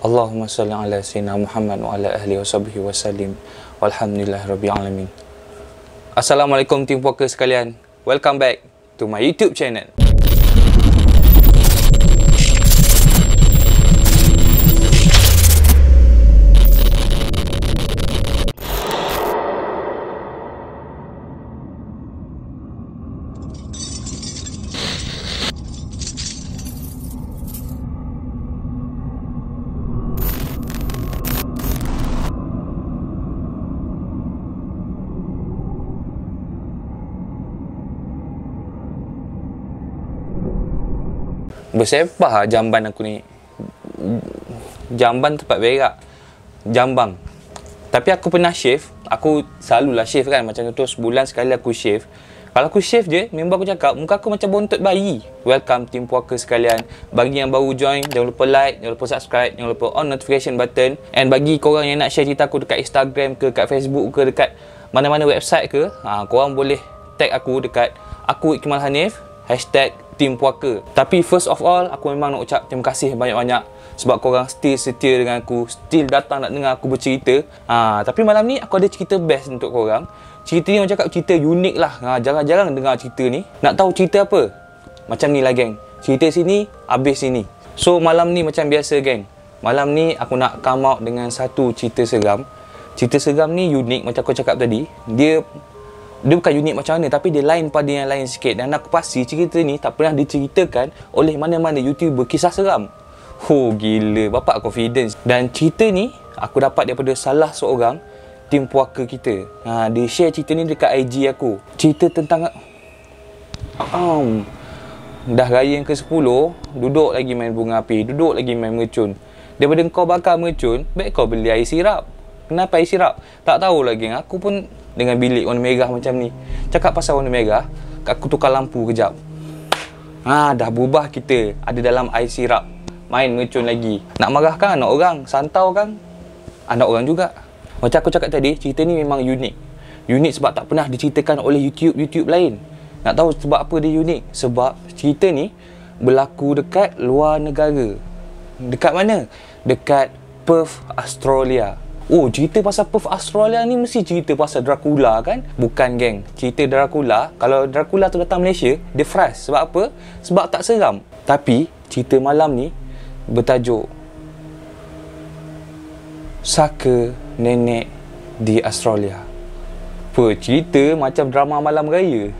Allahumma salli ala sayyidina Muhammad wa ala ahli wa sahbihi wa sallim. Walhamdulillah rabbil alamin. Assalamualaikum tim puaka sekalian. Welcome back to my YouTube channel. Bersepah jamban aku ni. Jamban tempat berak Jambang. Tapi aku pernah shave. Aku selalulah shave kan. Macam tu sebulan sekali aku shave. Kalau aku shave je, member aku cakap muka aku macam bontot bayi. Welcome tim puaka sekalian. Bagi yang baru join, jangan lupa like, jangan lupa subscribe, jangan lupa on notification button. And bagi korang yang nak share cerita aku dekat Instagram ke, dekat Facebook ke, dekat mana-mana website ke, korang boleh tag aku dekat aku Ikmal Hanif #tim puaka. Tapi first of all, aku memang nak ucap terima kasih banyak-banyak sebab korang still setia dengan aku, still datang nak dengar aku bercerita. Tapi malam ni aku ada cerita best untuk korang. Cerita ni orang cakap cerita unik lah. Jarang-jarang dengar cerita ni. Nak tahu cerita apa? Macam ni lah geng. Cerita sini, habis sini. So malam ni macam biasa geng. Malam ni aku nak come out dengan satu cerita seram. Cerita seram ni unik macam aku cakap tadi. Dia bukan unik macam mana, tapi dia lain pada yang lain sikit. Dan aku pasti cerita ni tak pernah diceritakan oleh mana-mana YouTuber kisah seram. Gila, bapak confidence. Dan cerita ni aku dapat daripada salah seorang tim puaka kita. Dia share cerita ni dekat IG aku. Cerita tentang dah raya yang ke-10, duduk lagi main bunga api, duduk lagi main mercun. Daripada kau bakar mercun, baik kau beli air sirap. Kenapa air sirap? Tak tahu lagi. Aku pun dengan bilik warna merah macam ni. Cakap pasal warna merah, aku tukar lampu kejap. Dah berubah kita ada dalam air sirap. Main mercun lagi. Nak marah kan anak orang? Santau kan anak orang juga. Macam aku cakap tadi, cerita ni memang unik. Unik sebab tak pernah diceritakan oleh YouTube lain. Nak tahu sebab apa dia unik? Sebab cerita ni berlaku dekat luar negara. Dekat mana? Dekat Perth, Australia. Cerita pasal Perth, Australia ni mesti cerita pasal Dracula kan? Bukan geng. Cerita Dracula, kalau Dracula tu datang Malaysia, dia fresh. Sebab apa? Sebab tak seram. Tapi cerita malam ni bertajuk Saka Nenek di Australia. Cerita macam drama malam raya.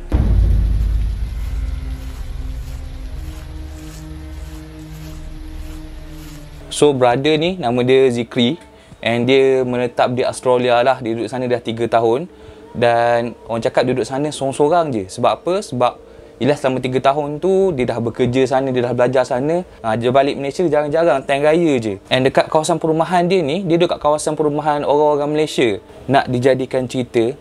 So brother ni nama dia Zikri. And dia menetap di Australia lah. Dia duduk sana dah 3 tahun. Dan orang cakap duduk sana sorang-sorang je. Sebab apa? Sebab yelah selama 3 tahun tu dia dah bekerja sana, dia dah belajar sana. Dia balik Malaysia jarang-jarang, time raya je. And dekat kawasan perumahan dia ni, dia duduk kat kawasan perumahan orang-orang Malaysia. Nak dijadikan cerita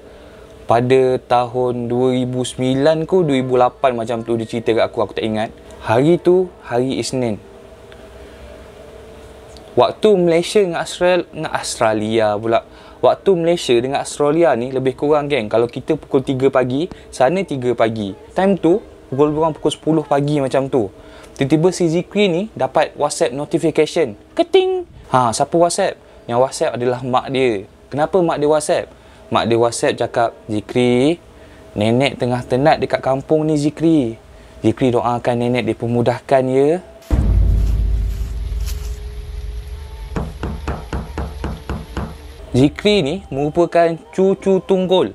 pada tahun 2009 ke 2008 macam tu dia cerita kat aku tak ingat. Hari tu hari Isnin. Waktu Malaysia dengan Australia pula. Waktu Malaysia dengan Australia ni lebih kurang geng. Kalau kita pukul 3 pagi, sana 3 pagi. Time tu pukul 10 pagi macam tu. Tiba-tiba si Zikri ni dapat WhatsApp notification. Keting. Siapa WhatsApp? Yang WhatsApp adalah mak dia. Kenapa mak dia WhatsApp? Mak dia WhatsApp cakap, Zikri, nenek tengah tenat dekat kampung ni Zikri. Zikri doakan nenek dipermudahkan ya. Zikri ni merupakan cucu tunggal.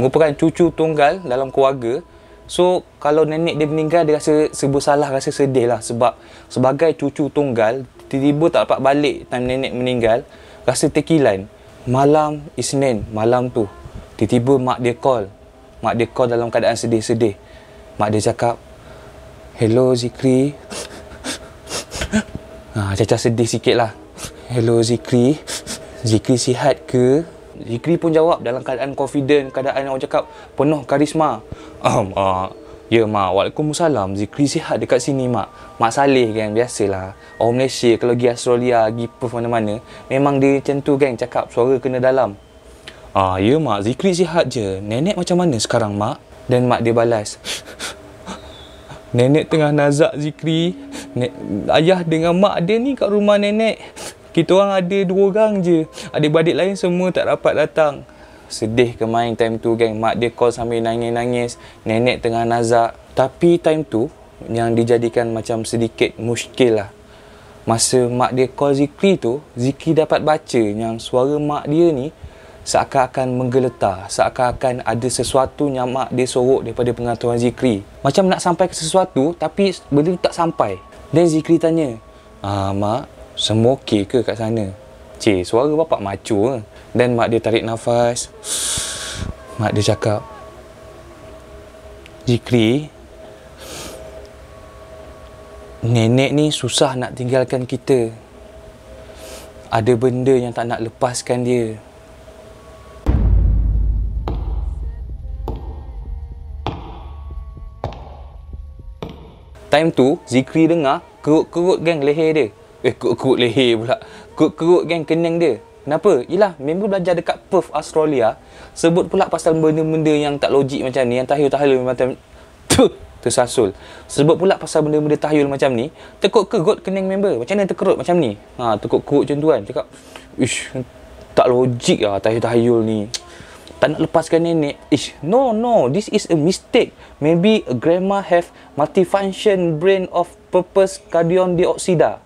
Merupakan cucu tunggal dalam keluarga. So, kalau nenek dia meninggal, dia rasa serba salah, rasa sedih lah. Sebab sebagai cucu tunggal, tiba-tiba tak dapat balik time nenek meninggal, rasa terkilan. Malam Isnin, malam tu, tiba-tiba mak dia call. Mak dia call dalam keadaan sedih-sedih. Mak dia cakap, hello Zikri. Caca sedih sikit lah. Hello Zikri. Zikri sihat ke? Zikri pun jawab dalam keadaan confident, keadaan orang cakap penuh karisma. Ya mak, waalaikumsalam. Zikri sihat dekat sini mak. Mak Saleh kan, biasalah. Orang Malaysia kalau pergi Australia, pergi Perth mana-mana, memang dia macam tu kan, cakap suara kena dalam. Ya mak, Zikri sihat je. Nenek macam mana sekarang mak? Dan mak dia balas, nenek tengah nazak Zikri. Ayah dengan mak dia ni kat rumah nenek. Kita orang ada 2 orang je. Adik-beradik lain semua tak dapat datang. Sedih ke main time tu geng. Mak dia call sambil nangis-nangis. Nenek tengah nazak. Tapi time tu yang dijadikan macam sedikit muskil lah. Masa mak dia call Zikri tu, Zikri dapat baca yang suara mak dia ni seakan-akan menggeletar, seakan-akan ada sesuatu yang mak dia sorok daripada pengetahuan Zikri. Macam nak sampai ke sesuatu, tapi benda tu tak sampai. Dan Zikri tanya, mak, semua okey ke kat sana? Cik, suara bapak macu ke? Dan mak dia tarik nafas. Mak dia cakap, Zikri, nenek ni susah nak tinggalkan kita. Ada benda yang tak nak lepaskan dia. Time tu, Zikri dengar kerut-kerut geng leher dia. Kerut-kerut leher pula. Kerut-kerut geng kening dia. Kenapa? Yelah, member belajar dekat Perth, Australia. Sebut pula pasal benda-benda yang tak logik macam ni, yang tahyul-tahyul macam tersasul. Sebut pula pasal benda-benda tahyul macam ni, tekuk-kerut kening member. Macam mana terkerut macam ni? Tekuk-kerut macam tu kan. Cakap, ish, tak logik lah tahyul-tahyul ni. Tak nak lepaskan nenek. No, this is a mistake. Maybe a grandma have multifunction brain of purpose cardion dioxida.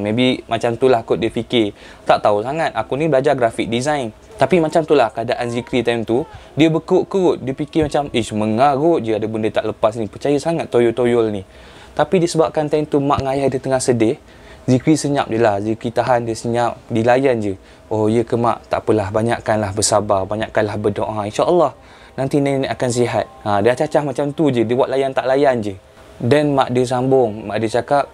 Maybe macam tu lah kot dia fikir. Tak tahu sangat. Aku ni belajar graphic design. Tapi macam tu lah keadaan Zikri time tu. Dia berkerut-kerut. Dia fikir macam, mengarut je ada benda tak lepas ni. Percaya sangat toyol-toyol ni. Tapi disebabkan time tu mak dengan ayah dia tengah sedih, Zikri senyap je lah. Zikri tahan, dia senyap. Dilayan je. Oh ya ke mak? Tak apalah. Banyakkanlah bersabar. Banyakkanlah berdoa. InsyaAllah nanti nenek akan sihat. Dia cacah macam tu je. Dia buat layan tak layan je. Dan mak dia sambung. Mak dia cakap,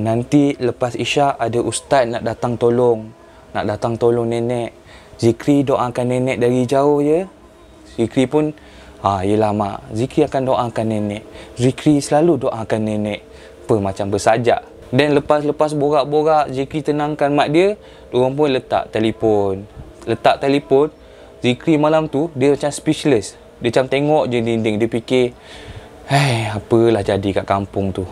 nanti lepas Isyak ada ustaz nak datang tolong. Nak datang tolong nenek. Zikri doakan nenek dari jauh ya. Zikri pun, yelah mak. Zikri akan doakan nenek. Zikri selalu doakan nenek. Macam bersajak. Dan lepas borak-borak, Zikri tenangkan mak dia, diorang pun letak telefon. Zikri malam tu, dia macam speechless. Dia macam tengok je dinding. Dia fikir, apalah jadi kat kampung tu.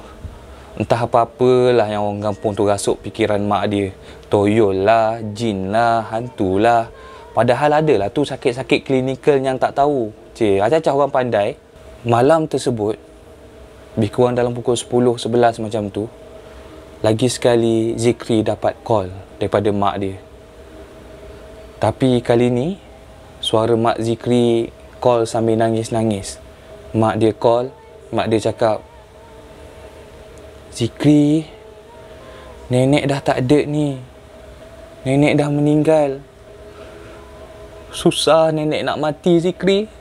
Entah apa-apalah yang orang kampung tu rasuk fikiran mak dia. Toyol lah, jin lah, hantu lah. Padahal adalah tu sakit-sakit klinikal yang tak tahu. Acah-acah orang pandai. Malam tersebut, lebih kurang dalam pukul 10-11 macam tu, lagi sekali Zikri dapat call daripada mak dia. Tapi kali ni, suara mak Zikri call sambil nangis-nangis. Mak dia call, mak dia cakap, Zikri, nenek dah tak ada ni. Nenek dah meninggal. Susah nenek nak mati Zikri.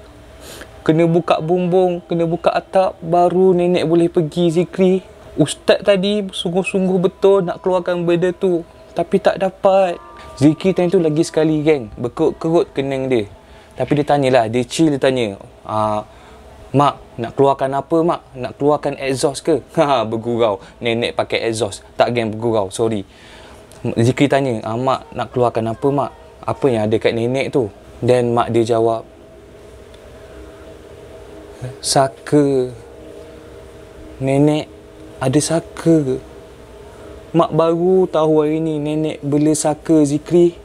Kena buka bumbung, kena buka atap, baru nenek boleh pergi Zikri. Ustaz tadi sungguh-sungguh betul nak keluarkan benda tu, tapi tak dapat. Zikri time tu lagi sekali geng, berkerut-kerut kening dia. Tapi dia tanyalah, dia chill, dia tanya, mak, nak keluarkan apa mak? Nak keluarkan exhaust ke? Bergurau. Nenek pakai exhaust. Tak geng, bergurau, sorry. Zikri tanya, mak nak keluarkan apa mak? Apa yang ada kat nenek tu? Dan mak dia jawab, saka. Nenek ada saka. Mak baru tahu hari ni nenek bela saka Zikri.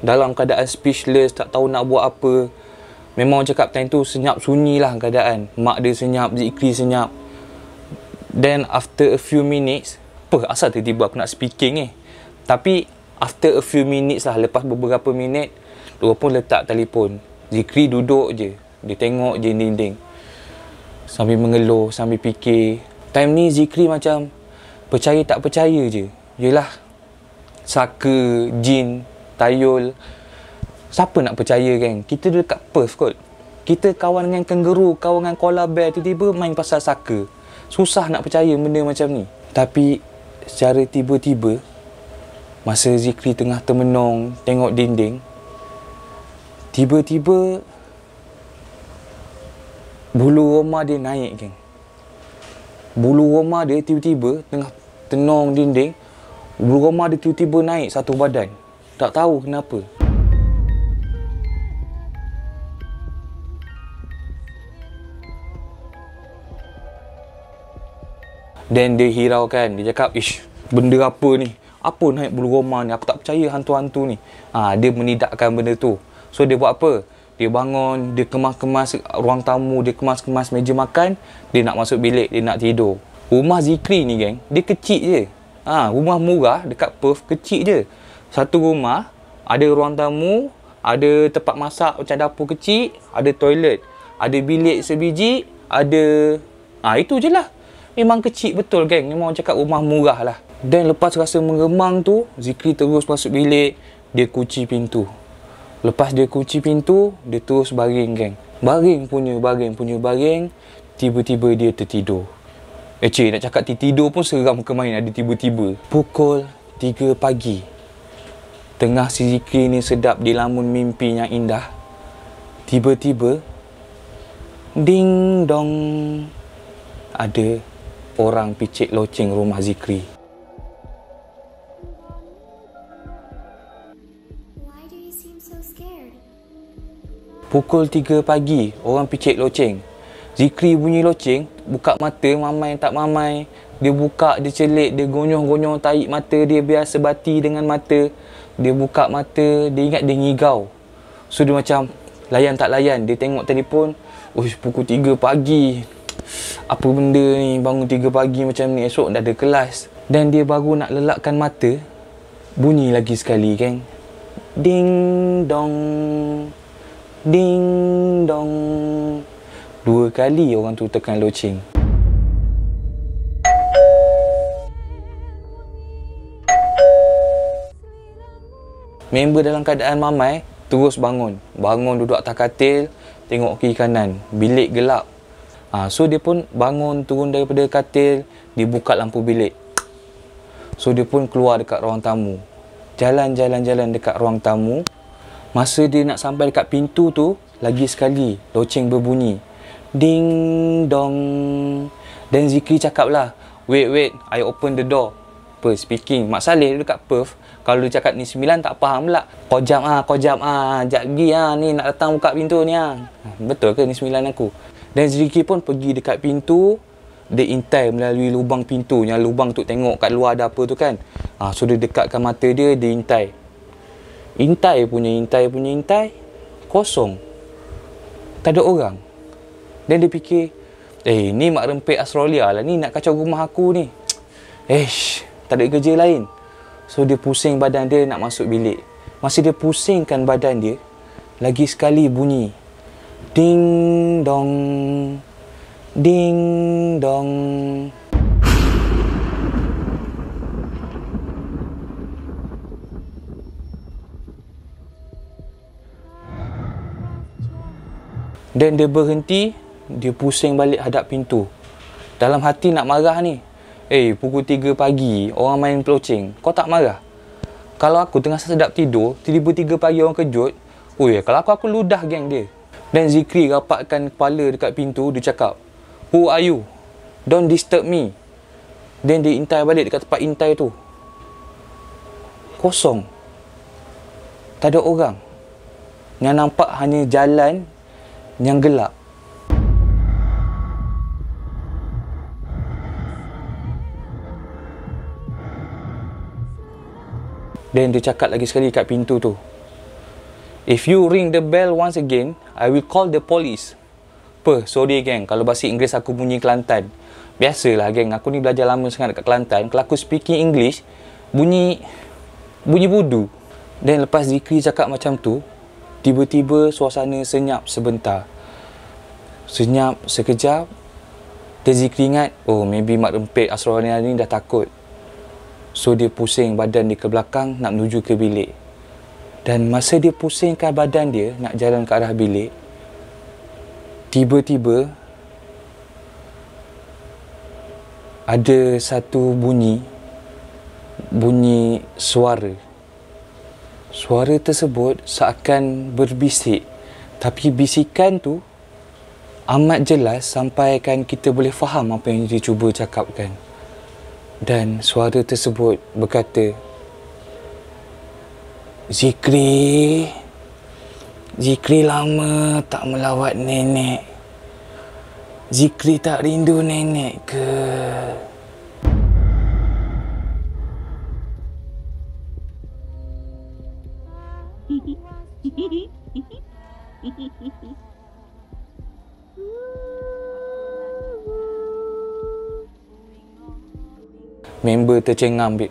Dalam keadaan speechless, tak tahu nak buat apa. Memang orang cakap time tu senyap sunyi lah keadaan. Mak dia senyap, Zikri senyap. Then after a few minutes, asal tiba-tiba aku nak speaking ni. Tapi after a few minutes lah, lepas beberapa minit, dia pun letak telefon. Zikri duduk je. Dia tengok je dinding. Sambil mengeluh, sambil fikir. Time ni Zikri macam percaya tak percaya je. Yelah, saka, jin, tayul. Siapa nak percaya kan? Kita dekat Perth kot. Kita kawan dengan kangaroo, kawan dengan koala bear, tiba-tiba main pasal saka. Susah nak percaya benda macam ni. Tapi secara tiba-tiba, masa Zikri tengah termenung tengok dinding, tiba-tiba bulu roma dia naik geng. Bulu roma dia tiba-tiba tengah tenung dinding, bulu roma dia tiba-tiba naik satu badan. Tak tahu kenapa. Dan dia hiraukan. Dia cakap, ish, benda apa ni? Apa naik bulu roma ni? Aku tak percaya hantu-hantu ni. Dia menidakkan benda tu. So dia buat apa? Dia bangun, dia kemas-kemas ruang tamu, dia kemas-kemas meja makan, dia nak masuk bilik, dia nak tidur. Rumah Zikri ni geng, dia kecil je. Rumah murah dekat Perth, kecil je. Satu rumah, ada ruang tamu, ada tempat masak macam dapur kecil, ada toilet, ada bilik sebiji, ada... itu je lah. Memang kecil betul geng. Memang orang cakap rumah murah lah. Dan lepas rasa mengemang tu, Zikri terus masuk bilik. Dia kunci pintu. Lepas dia kunci pintu, dia terus baring geng. Baring. Tiba-tiba dia tertidur. Cik, nak cakap tidur pun seram ke main ada tiba-tiba. Pukul 3 pagi. Tengah si Zikri ni sedap di lamun mimpi yang indah. Tiba-tiba, ding dong. Ada orang picit loceng rumah Zikri. Pukul 3 pagi, orang picit loceng. Zikri bunyi loceng, buka mata, mamai tak mamai. Dia buka, dia celik, dia gonyong-gonyong tarik mata dia biar sebati dengan mata. Dia buka mata, dia ingat dia ngigau. So dia macam layan tak layan, dia tengok telefon. Pukul 3 pagi. Apa benda ni, bangun 3 pagi macam ni, esok dah ada kelas. Dan dia baru nak lelakkan mata, bunyi lagi sekali geng. Ding dong, ding dong. 2 kali orang tu tekan loceng. Member dalam keadaan mamai terus bangun. Bangun duduk atas katil, tengok kiri kanan, bilik gelap. So dia pun bangun, turun daripada katil, dia buka lampu bilik. So dia pun keluar dekat ruang tamu. Jalan dekat ruang tamu. Masa dia nak sampai dekat pintu tu, lagi sekali loceng berbunyi. Ding dong. Dan Zikri cakap lah, wait, I open the door. Speaking Mak Saleh dekat Perth, kalau dia cakap ni 9 tak faham pula. Kau jam jap lagi ni nak datang buka pintu ni Betul ke ni 9 aku? Dan Zikri pun pergi dekat pintu. Dia intai melalui lubang pintu. Yang lubang tu tengok kat luar ada apa tu kan. So dia dekatkan mata dia, dia intai. Intai. Kosong. Tak ada orang. Dan dia fikir, ni mak rempit Australia lah ni, nak kacau rumah aku ni. Tak ada kerja lain. So dia pusing badan dia nak masuk bilik. Masa dia pusingkan badan dia, lagi sekali bunyi. Ding dong, ding dong. Dan dia berhenti, dia pusing balik hadap pintu. Dalam hati nak marah ni. Pukul 3 pagi, orang main peloceng. Kau tak marah? Kalau aku tengah sedap tidur, tiba-tiba 3 pagi orang kejut. Kalau aku ludah geng dia. Dan Zikri rapatkan kepala dekat pintu, dia cakap, who are you? Don't disturb me. Dan dia intai balik dekat tempat intai tu. Kosong. Tak ada orang. Yang nampak hanya jalan yang gelap. Dan dia cakap lagi sekali kat pintu tu, if you ring the bell once again, I will call the police. Sorry geng, kalau bahasa Inggeris aku bunyi Kelantan. Biasalah geng, aku ni belajar lama sangat dekat Kelantan. Kalau aku speaking English, bunyi budu. Dan lepas Zikri cakap macam tu, tiba-tiba suasana senyap sebentar. Senyap sekejap. Dan Zikri ingat, maybe mak rempit Australia ni dah takut. So dia pusing badan dia ke belakang nak menuju ke bilik. Dan masa dia pusingkan badan dia nak jalan ke arah bilik, tiba-tiba ada satu bunyi suara. Suara tersebut seakan berbisik, tapi bisikan tu amat jelas sampaikan kita boleh faham apa yang dia cuba cakapkan. Dan suara tersebut berkata, Zikri. Zikri lama tak melawat nenek. Zikri tak rindu nenek ke? Member tercengang, babe.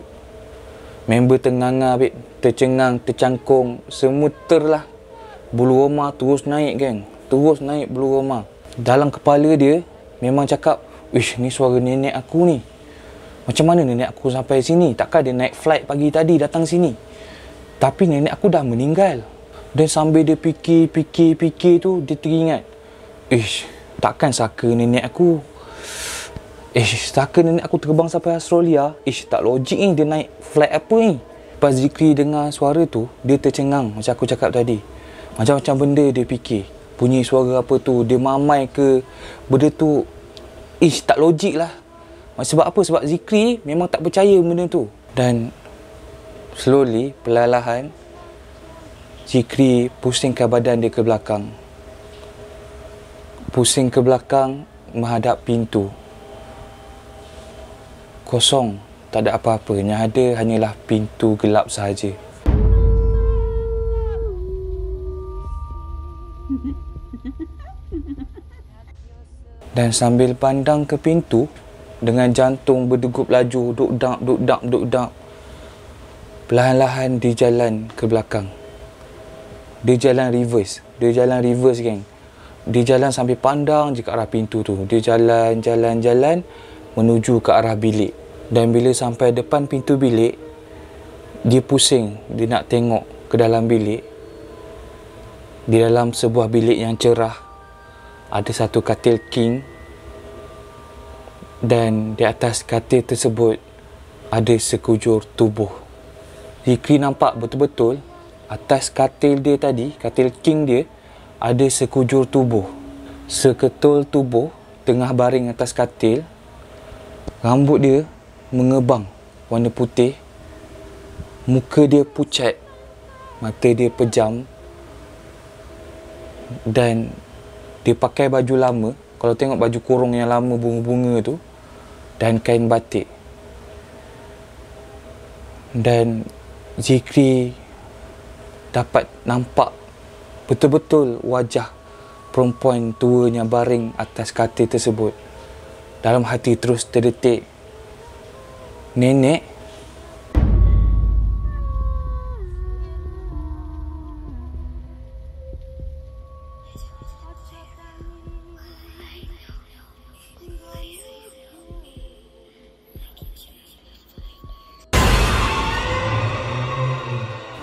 Member tenganga, babe. Tercengang, tercangkung. Semua terlah. Bulu roma terus naik, geng. Terus naik bulu roma. Dalam kepala dia, memang cakap, "Ish, ni suara nenek aku ni. Macam mana nenek aku sampai sini? Takkan dia naik flight pagi tadi datang sini?" Tapi nenek aku dah meninggal. Dan sambil dia fikir tu, dia teringat, "Ish, takkan saka nenek aku. Saka nenek aku terbang sampai Australia. Tak logik ni dia naik flight apa ni?" Lepas Zikri dengar suara tu, dia tercengang macam aku cakap tadi. Macam-macam benda dia fikir. Bunyi suara apa tu, dia mamai ke, benda tu, tak logik lah. Sebab apa? Sebab Zikri memang tak percaya benda tu. Dan slowly, perlahan-lahan, Zikri pusingkan badan dia ke belakang. Pusing ke belakang, menghadap pintu. Kosong, tak ada apa-apa. Yang ada hanyalah pintu gelap sahaja. Dan sambil pandang ke pintu, dengan jantung berdegup laju, duk-dak, perlahan-lahan dia jalan ke belakang. Dia jalan reverse, geng. Dia jalan sambil pandang je ke arah pintu tu. Dia jalan menuju ke arah bilik. Dan bila sampai depan pintu bilik, dia pusing. Dia nak tengok ke dalam bilik. Di dalam sebuah bilik yang cerah, ada satu katil king. Dan di atas katil tersebut ada sekujur tubuh. Zikri nampak betul-betul atas katil dia tadi, katil king dia, ada sekujur tubuh. Seketul tubuh tengah baring atas katil. Rambut dia mengebang warna putih. Muka dia pucat. Mata dia pejam. Dan dia pakai baju lama. Kalau tengok baju kurung yang lama bunga-bunga tu. Dan kain batik. Dan Zikri dapat nampak betul-betul wajah perempuan tuanya baring atas katil tersebut. Dalam hati terus terdetik, nenek.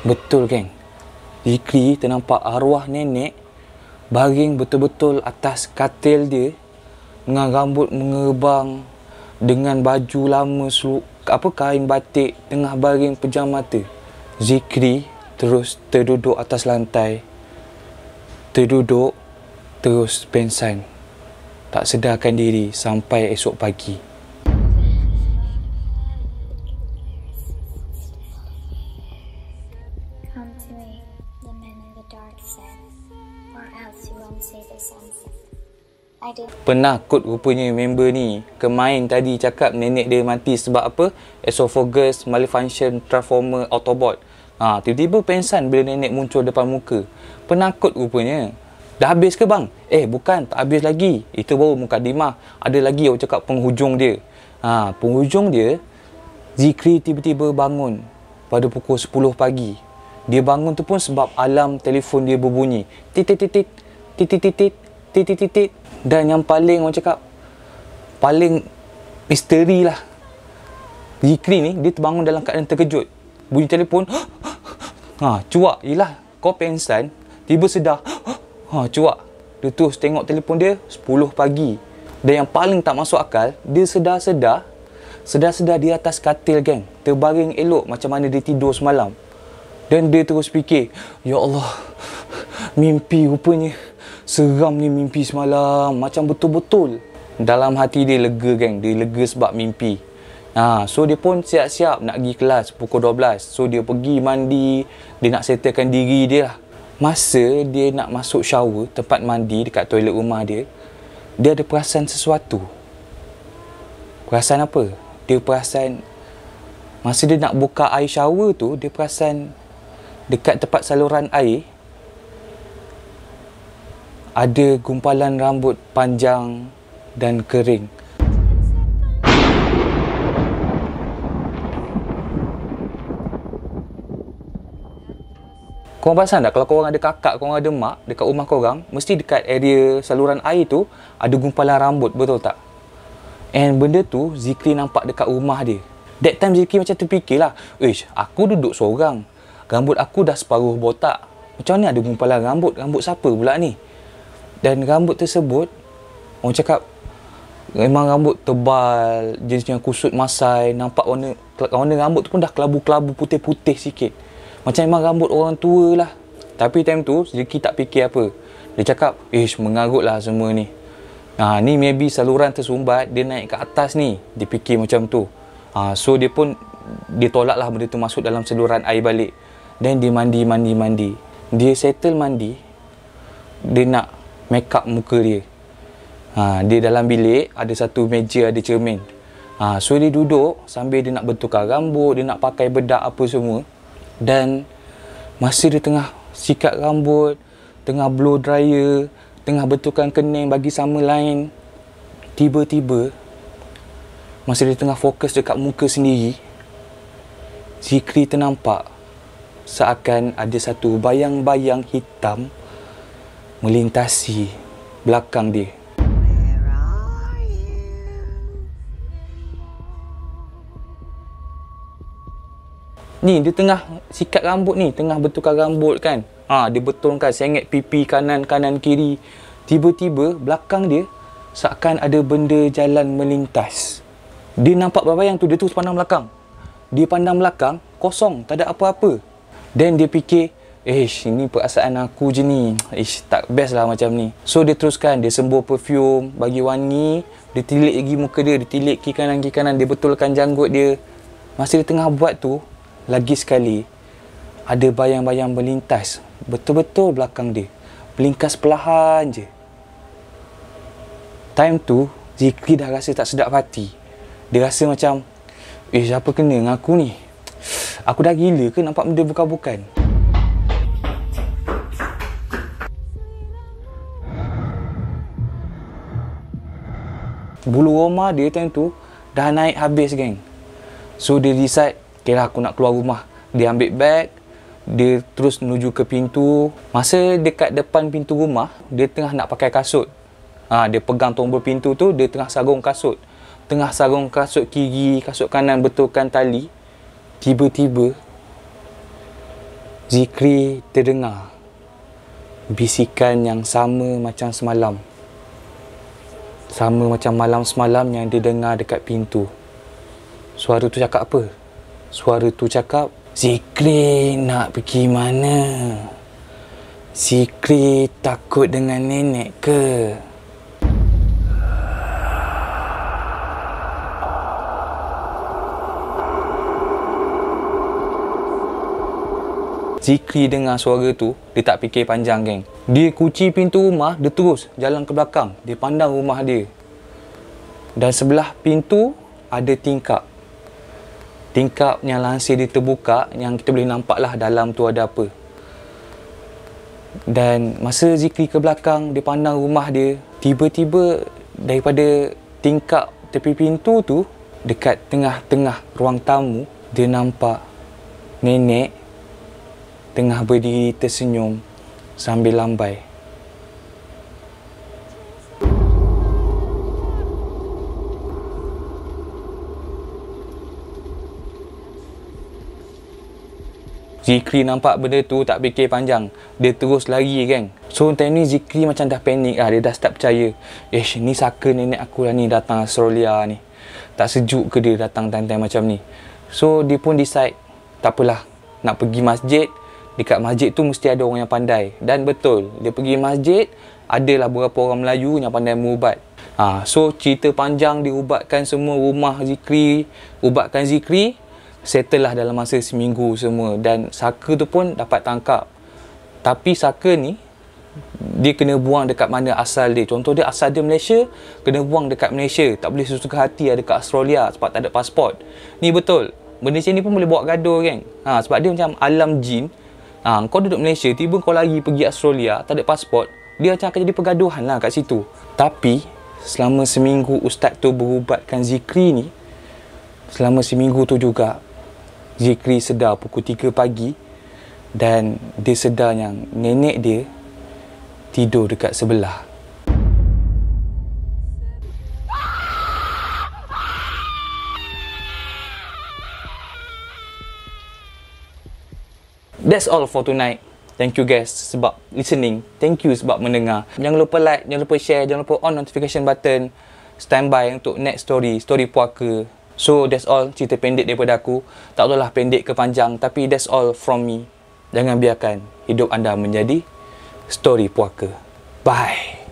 Betul, geng. Zikri ternampak arwah nenek baring betul-betul atas katil dia dengan rambut mengebang, dengan baju lama kain batik, tengah baring pejam mata. Zikri terus terduduk atas lantai. Terduduk terus pengsan. Tak sedarkan diri sampai esok pagi. Come to me, the man in the dark said, or else you won't see the sunset. I did. Penakut rupanya member ni. Kemain tadi cakap nenek dia mati sebab apa? Esophagus malfunction transformer Autobot. Tiba-tiba pengsan bila nenek muncul depan muka. Penakut rupanya. Dah habis ke bang? Bukan, tak habis lagi. Itu baru mukadimah. Ada lagi aku cakap penghujung dia. Penghujung dia, Zikri tiba-tiba bangun pada pukul 10 pagi. Dia bangun tu pun sebab alarm telefon dia berbunyi. Titit-titit, titit-titit, titit-titit. Dan yang paling orang cakap, paling misteri lah, Zikri ni dia terbangun dalam keadaan terkejut. Bunyi telefon, cuak. Yelah, kau pengsan, tiba sedar, cuak. Dia terus tengok telefon dia 10 pagi. Dan yang paling tak masuk akal, dia sedar-sedar di atas katil, geng. Terbaring elok macam mana dia tidur semalam. Dan dia terus fikir, ya Allah, mimpi rupanya. Seram ni mimpi semalam. Macam betul-betul. Dalam hati dia lega, geng. Dia lega sebab mimpi. So dia pun siap-siap nak pergi kelas pukul 12. So dia pergi mandi, dia nak settlekan diri dia lah. Masa dia nak masuk shower, tempat mandi dekat toilet rumah dia, dia ada perasan sesuatu. Perasan apa? Dia perasan masa dia nak buka air shower tu, dia perasan dekat tempat saluran air ada gumpalan rambut panjang dan kering. Korang perasan tak kalau korang ada kakak, korang ada mak dekat rumah korang, mesti dekat area saluran air tu ada gumpalan rambut, betul tak? And benda tu Zikri nampak dekat rumah dia. That time Zikri macam terfikirlah, aku duduk seorang, rambut aku dah separuh botak, macam mana ada gumpalan rambut? Rambut siapa pula ni? Dan rambut tersebut, orang cakap memang rambut tebal, jenisnya kusut masai. Nampak warna rambut tu pun dah kelabu-kelabu putih-putih sikit. Macam memang rambut orang tua lah. Tapi time tu Zikri tak fikir apa. Dia cakap, mengarut lah semua ni. Ni maybe saluran tersumbat, dia naik ke atas ni. Dia fikir macam tu. So dia pun, dia tolak lah benda tu masuk dalam saluran air balik. Dan dia mandi. Dia settle mandi, dia nak make up muka dia. Dia dalam bilik, ada satu meja, ada cermin. So dia duduk sambil dia nak betulkan rambut, dia nak pakai bedak apa semua. Dan masa dia tengah sikat rambut, tengah blow dryer, tengah betulkan kening, bagi sama line, tiba-tiba masa dia tengah fokus dekat muka sendiri, Zikri ternampak seakan ada satu bayang-bayang hitam melintasi belakang dia. Ni dia tengah sikat rambut ni, tengah betulkan rambut kan. Dia betulkan, sengit pipi kanan kiri. Tiba-tiba belakang dia seakan ada benda jalan melintas. Dia nampak bayang tu, dia terus pandang belakang. Dia pandang belakang, kosong, tak ada apa-apa. Dan dia fikir, ini perasaan aku je ni. Tak best lah macam ni. So dia teruskan, dia sembur perfume, bagi wangi. Dia tilik lagi muka dia, dia tilik kiri kanan, dia betulkan janggut dia. Masa dia tengah buat tu, lagi sekali ada bayang-bayang melintas betul-betul belakang dia, melingkas perlahan je. Time tu Zikri dah rasa tak sedap hati. Dia rasa macam, apa kena dengan aku ni? Aku dah gila ke nampak benda bukan-bukan? Bulu roma dia time tu dah naik habis, geng. So dia decide, lah aku nak keluar rumah. Dia ambil beg, dia terus menuju ke pintu. Masa dekat depan pintu rumah, dia tengah nak pakai kasut. Dia pegang tombol pintu tu, dia tengah sarung kasut. Tengah sarung kasut kiri, kasut kanan, betulkan tali. Tiba-tiba Zikri terdengar bisikan yang sama macam semalam. Sama macam malam semalam yang dia dengar dekat pintu. Suara tu cakap apa? Suara tu cakap, Zikri nak pergi mana? Zikri takut dengan nenek ke? Zikri dengar suara tu, dia tak fikir panjang, geng. Dia kunci pintu rumah, dia terus jalan ke belakang. Dia pandang rumah dia. Dan sebelah pintu ada tingkap. Tingkap yang langsir dia terbuka, yang kita boleh nampak lah dalam tu ada apa. Dan masa Zikri ke belakang, dia pandang rumah dia, tiba-tiba daripada tingkap tepi pintu tu, dekat tengah-tengah ruang tamu, dia nampak nenek tengah berdiri tersenyum sambil lambai. Zikri nampak benda tu, tak fikir panjang. Dia terus lari, geng. So time ni Zikri macam dah panik lah. Dia dah start percaya, ni saka nenek aku lah ni datang Australia ni. Tak sejuk ke dia datang time-time macam ni? So dia pun decide, tak apalah, nak pergi masjid. Dekat masjid tu mesti ada orang yang pandai. Dan betul, dia pergi masjid, adalah beberapa orang Melayu yang pandai mengubat. So cerita panjang diubatkan semua, rumah Zikri, ubatkan Zikri, settle lah dalam masa seminggu semua. Dan saka tu pun dapat tangkap. Tapi saka ni dia kena buang dekat mana asal dia. Contoh dia asal dia Malaysia, kena buang dekat Malaysia. Tak boleh sesuka hati ada kat Australia sebab tak ada pasport. Ni betul. Benda macam ni pun boleh bawa gaduh kan. Sebab dia macam alam jin. Kau duduk Malaysia, tiba kau lagi pergi Australia, tak ada pasport, dia macam akan jadi pergaduhan lah kat situ. Tapi selama seminggu ustaz tu berubatkan Zikri ni, selama seminggu tu juga Zikri sedar pukul 3 pagi dan dia sedar yang nenek dia tidur dekat sebelah. That's all for tonight. Thank you guys sebab listening. Thank you sebab mendengar. Jangan lupa like, jangan lupa share, jangan lupa on notification button. Standby untuk next story, story puaka. So that's all cerita pendek daripada aku. Tak tahulah pendek ke panjang, tapi that's all from me. Jangan biarkan hidup anda menjadi story puaka. Bye.